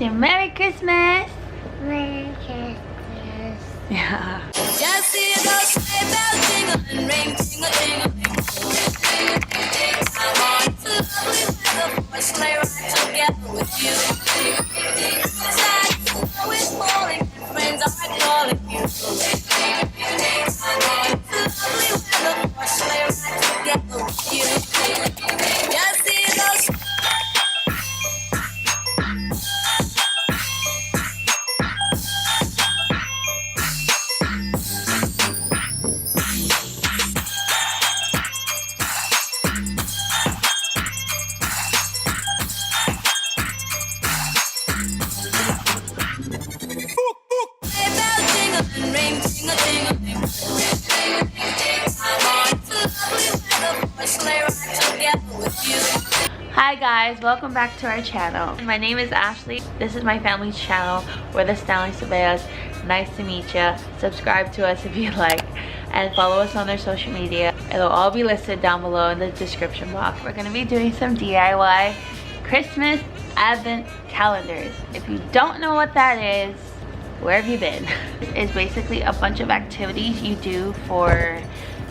Merry Christmas! Merry Christmas. Yeah. Just see those sleigh bells jingling, ring, tingle, tingling. I'm on to lovely weather for a sleigh ride together with you. Outside, the snow is falling, and friends are calling you. I'm on to lovely weather for a sleigh ride together with you. Just see those. Hi guys, welcome back to our channel. My name is Ashley. This is my family's channel. We're the Stanley-Saveas. Nice to meet you. Subscribe to us if you like and follow us on their social media. It'll all be listed down below in the description box. We're going to be doing some DIY Christmas Advent calendars. If you don't know what that is, where have you been? It's basically a bunch of activities you do for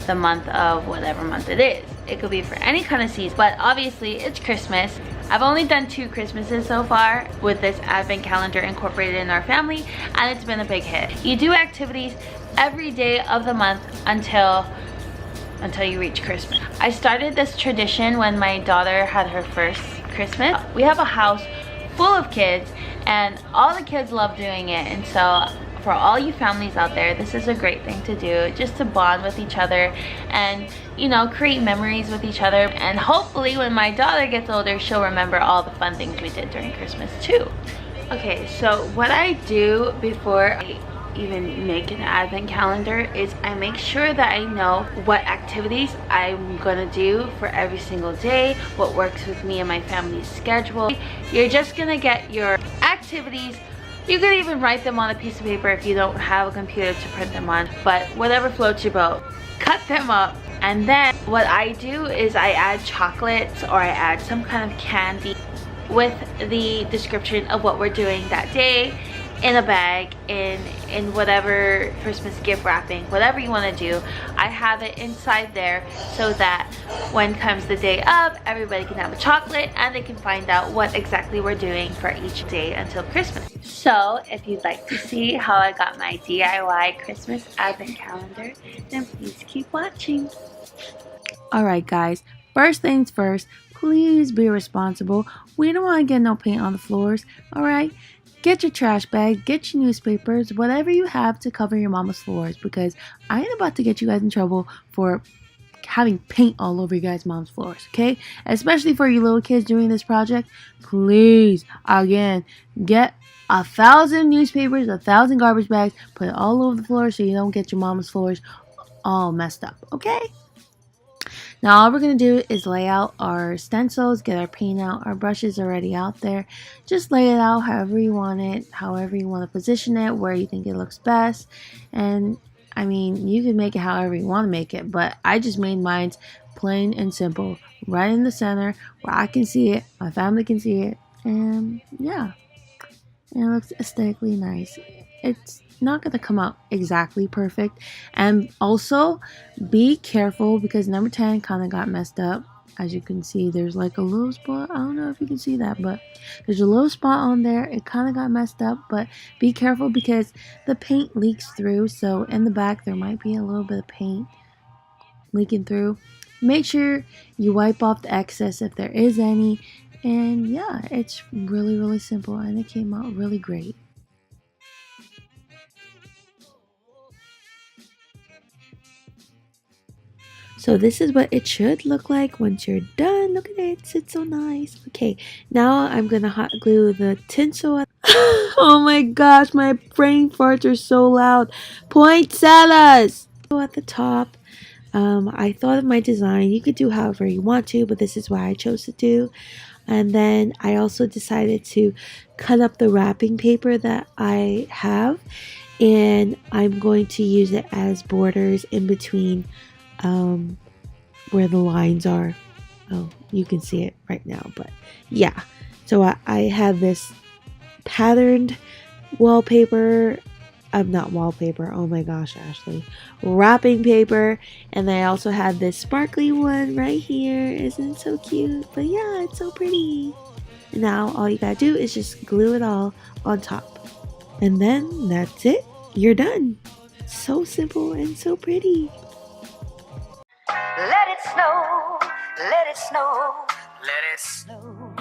the month of whatever month it is. It could be for any kind of season, but obviously it's Christmas. I've only done 2 Christmases so far with this advent calendar incorporated in our family, and it's been a big hit. You do activities every day of the month until you reach Christmas. I started this tradition when my daughter had her first Christmas. We have a house full of kids and all the kids love doing it, and so for all you families out there, this is a great thing to do, just to bond with each other and, you know, create memories with each other. And hopefully when my daughter gets older, she'll remember all the fun things we did during Christmas too. Okay, so what I do before I even make an advent calendar is I make sure that I know what activities I'm gonna do for every single day, what works with me and my family's schedule. You're just gonna get your activities. You could even write them on a piece of paper if you don't have a computer to print them on, but whatever floats your boat. Cut them up, and then what I do is I add chocolates or I add some kind of candy with the description of what we're doing that day in a bag, in whatever Christmas gift wrapping, whatever you want to do. I have it inside there so that when comes the day of, everybody can have a chocolate and they can find out what exactly we're doing for each day until Christmas. So if you'd like to see how I got my DIY Christmas advent calendar, then please keep watching. Alright guys, first things first, please be responsible. We don't want to get no paint on the floors, alright? Get your trash bag, get your newspapers, whatever you have to cover your mama's floors, because I ain't about to get you guys in trouble for having paint all over you guys' mom's floors, okay? Especially for you little kids doing this project. Please, again, get 1,000 newspapers, 1,000 garbage bags, put it all over the floor so you don't get your mama's floors all messed up, okay? Now all we're going to do is lay out our stencils, get our paint out. Our brush is already out there. Just lay it out however you want it, however you want to position it, where you think it looks best. And I mean, you can make it however you want to make it, but I just made mine plain and simple, right in the center where I can see it, my family can see it, and yeah, and it looks aesthetically nice. It's not going to come out exactly perfect, and also be careful because number 10 kind of got messed up. As you can see, there's like a little spot. I don't know if you can see that, but there's a little spot on there. It kind of got messed up, but be careful because the paint leaks through. So in the back there might be a little bit of paint leaking through. Make sure you wipe off the excess if there is any, and yeah, it's really simple and it came out really great. So this is what it should look like once you're done. Look at it, it's so nice. Okay, now I'm gonna hot glue the tinsel. Oh my gosh, my brain farts are so loud. Poinsettias at the top. I thought of my design. You could do however you want to, but this is what I chose to do. And then I also decided to cut up the wrapping paper that I have, and I'm going to use it as borders in between where the lines are. Oh, you can see it right now, but yeah. So I have this patterned wallpaper. I'm not wallpaper. Oh my gosh, Ashley. Wrapping paper. And I also had this sparkly one right here. Isn't it so cute? But yeah, it's so pretty. And now all you gotta do is just glue it all on top. And then that's it. You're done. So simple and so pretty. Let it snow, let it snow, let it snow.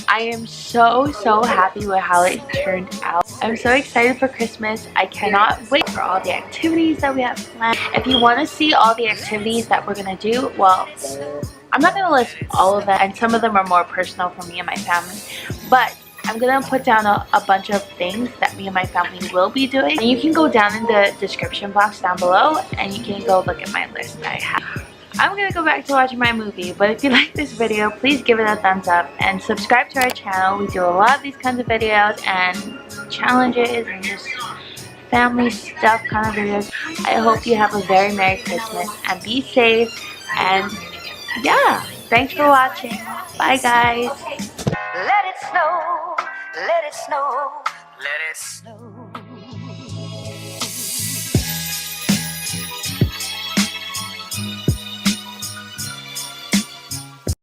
I am so happy with how it turned out. I'm so excited for Christmas. I cannot wait for all the activities that we have planned. If you want to see all the activities that we're going to do, well, I'm not going to list all of them, and some of them are more personal for me and my family, but I'm going to put down a bunch of things that me and my family will be doing. And you can go down in the description box down below and you can go look at my list that I have. I'm gonna go back to watching my movie, but if you like this video, please give it a thumbs up and subscribe to our channel. We do a lot of these kinds of videos and challenges and just family stuff kind of videos. I hope you have a very Merry Christmas and be safe, and yeah, thanks for watching. Bye guys. Let it snow, let it snow, let it snow.